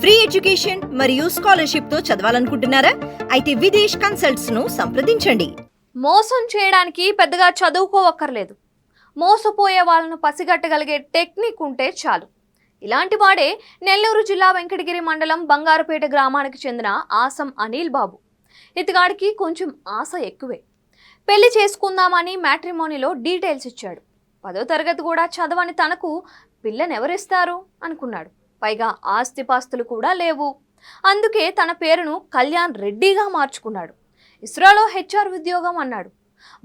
Free education మరియు scholarship తో చదవాలనుకుంటున్నారా? అయితే విదేశ్ కన్సల్ట్స్ ను సంప్రదించండి. మోసం చేయడానికి పెద్దగా చదువుకోవక్కర్లేదు. మోసపోయే వాళ్ళను పసిగట్టగలిగే టెక్నిక్ ఉంటే చాలు. ఇలాంటి వాడే నెల్లూరు జిల్లా వెంకటగిరి మండలం బంగారుపేట గ్రామానికి చెందిన ఆసం అనిల్ బాబు. ఇతగాడికి కొంచెం ఆశ ఎక్కువే. పెళ్లి చేసుకుందామని మ్యాట్రిమోనీలో డీటెయిల్స్ ఇచ్చాడు. 10వ తరగతి కూడా చదవని తనకు పిల్లనెవరిస్తారు అనుకున్నాడు. పైగా ఆస్తిపాస్తులు కూడా లేవు. అందుకే తన పేరును కళ్యాణ్ రెడ్డిగా మార్చుకున్నాడు. ఇస్రోలో హెచ్ఆర్ ఉద్యోగం అన్నాడు.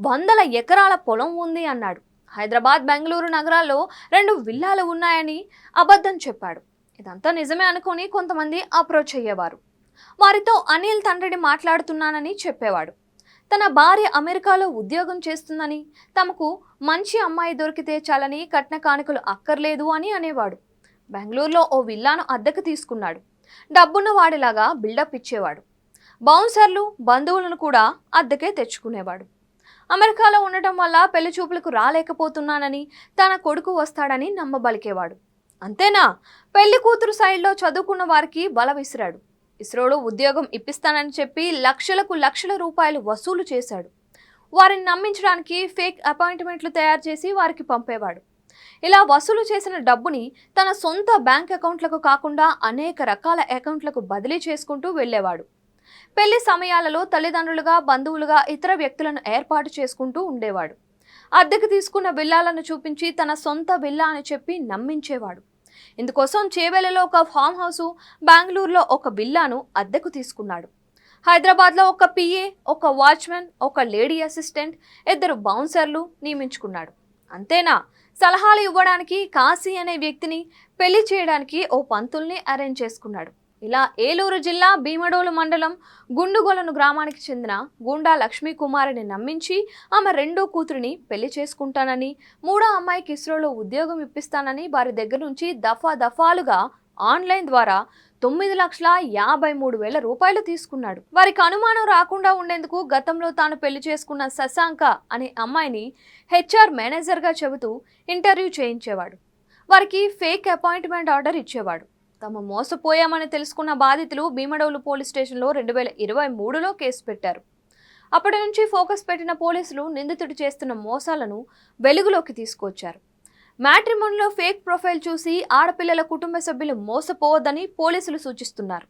100 ఎకరాల పొలం ఉంది అన్నాడు. హైదరాబాద్, బెంగళూరు నగరాల్లో 2 విల్లాలు ఉన్నాయని అబద్ధం చెప్పాడు. ఇదంతా నిజమే అనుకుని కొంతమంది అప్రోచ్ అయ్యేవారు. వారితో అనిల్ తండ్రిని మాట్లాడుతున్నానని చెప్పేవాడు. తన భార్య అమెరికాలో ఉద్యోగం చేస్తుందని, తమకు మంచి అమ్మాయి దొరికితే చాలని కట్న కానుకలు అక్కర్లేదు అని అనేవాడు. బెంగళూరులో ఓ విల్లాను అద్దెకు తీసుకున్నాడు. డబ్బున్న వాడిలాగా బిల్డప్ ఇచ్చేవాడు. బౌన్సర్లు, బంధువులను కూడా అద్దెకే తెచ్చుకునేవాడు. అమెరికాలో ఉండటం వల్ల పెళ్లి చూపులకు రాలేకపోతున్నానని, తన కొడుకు వస్తాడని నమ్మబలికేవాడు. అంతేనా, పెళ్లి కూతురు సైడ్లో చదువుకున్న వారికి బల విసిరాడు. ఇస్రోలో ఉద్యోగం ఇప్పిస్తానని చెప్పి లక్షల రూపాయలు వసూలు చేశాడు. వారిని నమ్మించడానికి ఫేక్ అపాయింట్మెంట్లు తయారు చేసి వారికి పంపేవాడు. ఇలా వసూలు చేసిన డబ్బుని తన సొంత బ్యాంక్ అకౌంట్లకు కాకుండా అనేక రకాల అకౌంట్లకు బదిలీ చేసుకుంటూ వెళ్ళేవాడు. పెళ్లి సమయాలలో తల్లిదండ్రులుగా, బంధువులుగా ఇతర వ్యక్తులను ఏర్పాటు చేసుకుంటూ ఉండేవాడు. అద్దెకు తీసుకున్న విల్లాలను చూపించి తన సొంత విల్లా అని చెప్పి నమ్మించేవాడు. ఇందుకోసం చేవెళ్లలో ఒక ఫామ్ హౌస్, బెంగళూరులో ఒక విల్లాను అద్దెకు తీసుకున్నాడు. హైదరాబాద్లో ఒక పిఏ, ఒక వాచ్మెన్, ఒక లేడీ అసిస్టెంట్, 2 బౌన్సర్లు నియమించుకున్నాడు. అంతేనా, సలహాలు ఇవ్వడానికి కాశీ అనే వ్యక్తిని, పెళ్లి చేయడానికి ఓ పంతుల్ని అరేంజ్ చేసుకున్నాడు. ఇలా ఏలూరు జిల్లా భీమడోలు మండలం గుండుగొలను గ్రామానికి చెందిన గుండా లక్ష్మీ కుమారిని నమ్మించి ఆమె 2వ కూతురిని పెళ్లి చేసుకుంటానని, 3వ అమ్మాయికి ఇస్రోలో ఉద్యోగం ఇప్పిస్తానని వారి దగ్గర నుంచి దఫాలుగా ఆన్లైన్ ద్వారా 9,53,000 రూపాయలు తీసుకున్నాడు. వారికి అనుమానం రాకుండా ఉండేందుకు గతంలో తాను పెళ్లి చేసుకున్న శశాంక అనే అమ్మాయిని హెచ్ఆర్ మేనేజర్గా చెబుతూ ఇంటర్వ్యూ చేయించేవాడు. వారికి ఫేక్ అపాయింట్మెంట్ ఆర్డర్ ఇచ్చేవాడు. తాము మోసపోయామని తెలుసుకున్న బాధితులు భీమడోలు పోలీస్ స్టేషన్లో 2023లో కేసు పెట్టారు. అప్పటి నుంచి ఫోకస్ పెట్టిన పోలీసులు నిందితుడు చేస్తున్న మోసాలను వెలుగులోకి తీసుకొచ్చారు. మ్యాట్రిమోనీలో ఫేక్ ప్రొఫైల్ చూసి ఆడపిల్లల కుటుంబ సభ్యులు మోసపోవద్దని పోలీసులు సూచిస్తున్నారు.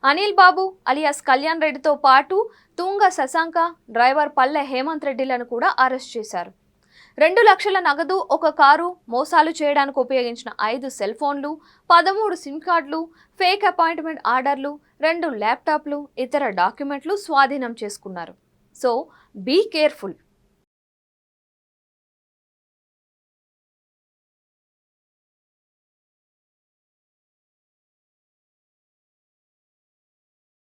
అనిల్ బాబు అలియాస్ కళ్యాణ్ రెడ్డితో పాటు తుంగ శశాంక, డ్రైవర్ పల్లె హేమంత్ రెడ్డిలను కూడా అరెస్ట్ చేశారు. 2 లక్షల నగదు, 1 కారు, మోసాలు చేయడానికి ఉపయోగించిన 5 సెల్ ఫోన్లు, 13 సిమ్ కార్డులు, ఫేక్ అపాయింట్మెంట్ ఆర్డర్లు, 2 ల్యాప్టాప్లు, ఇతర డాక్యుమెంట్లు స్వాధీనం చేసుకున్నారు. So be careful.